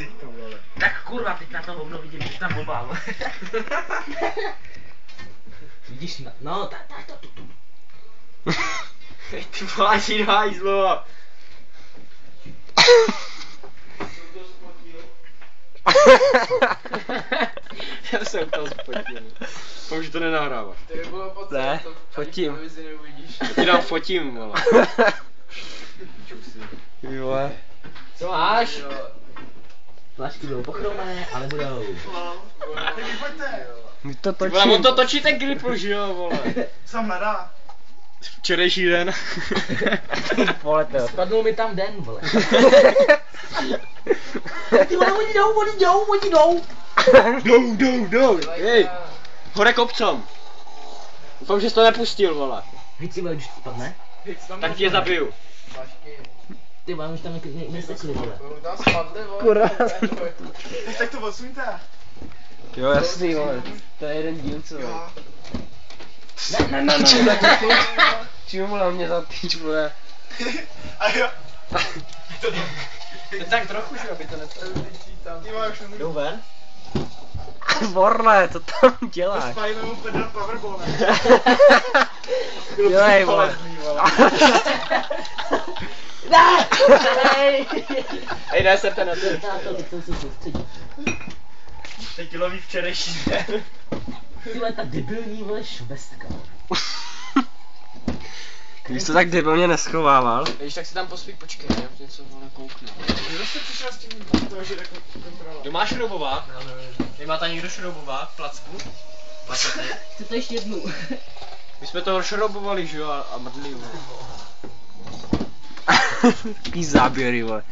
ksichtu, vole. Tak kurva, teď na to hovno vidím, že tam oba, vole. Vidíš, no, tak to. Ty vláží hajzlo. Já jsem to spotil. Už to nenahráváš. Ne, fotím. Ty dám fotím, vole. Vole. Co máš? Flašky budou pochromené, ale budou. My to Vole, točím. on to točí ten gripl, že jo, vole. Sam hledá. Včerejší den. Vole to. Spadnul mi tam den, vole. Ty vole, oni jdou. Jdou. Hej. Hore kopcom. Doufám, že jsi to nepustil, vole. Víc si vole, když to spadne. Tak tě zabiju. Ty vole, už tam nesekli, vole. Kurva. Tak to odsuňte. Jo, jasný, vole. To je jeden díl, co? Jo. Ne. Čím mu na mě zatýč, vole. A jo. Tak trochu, že aby to netrvalo. Ty máš už Jdou ven? Vorle, co tam děláš? spalíme mu pedal powerball, ne? Dělej, vole. Ne! Hej, ne, serte na to. Teď jsem se soustředil. Teď loví včerejší den. Ty vole, ta debilní vole švestka. Když to tak debilně neschovával. Když tak si tam pospík, počkej, já něco vole kouknu. Ty zase přišel s tím, toho, že takový kontrola. Kdo má šroubovák? Nemáte někdo šroubovák v placku? Chci to ještě jednu. My jsme toho šroubovali, že jo, a mrdli, vole. Taký záběry, vole.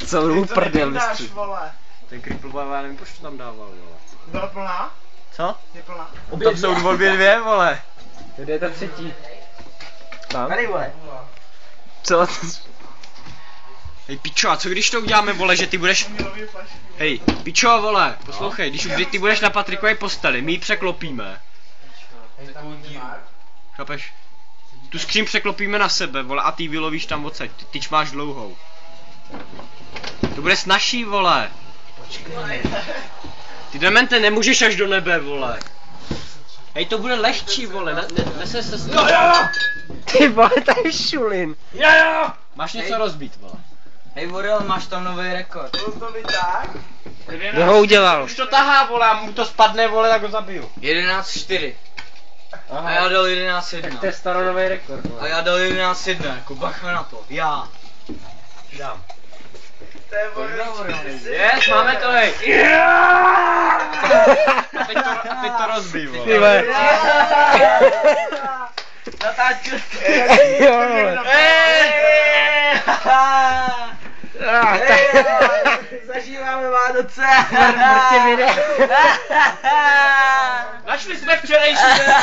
Celou Ty to prdel nevydáš, vystři. vole. Ten kripl, já nevím, proč to tam dával, vole. Byla plná? Co? Je plná. Tam jsou obě dvě, vole. Kde je ta třetí? Tam? Tady vole. Co? Hej, pičo, a co když to uděláme, vole, že ty budeš... Milový flašky. Hej, pičo, vole, poslouchej, když ty budeš na Patrikové posteli, my ji překlopíme. Chápeš? Tu skříň překlopíme na sebe, vole, a ty vylovíš tam odsaď, tyč máš dlouhou. To bude snažší, vole. Ty demente nemůžeš až do nebe, vole. Hej, to bude lehčí, vole, nese se s... Ty vole, to je šulin. Máš něco rozbít, vole. Hej Vorel, máš tam nový rekord. Bylo to vytáh? Kdo ho udělal? Už to tahá, vole, a mu to spadne, vole, tak ho zabiju. 11-4. A já dal 11-1. Tak to je staronový rekord, A vole. já dal 11-1, jako bacha na to. Já. Dám. To je Vorel. Yes, máme to, hej. A teď to rozbij, vole. Ty vole. Natáčku. Jo, vole. Ah, tak. Zažíváme Vánoce. Mrtě vyjde. Našli jsme včerejší den.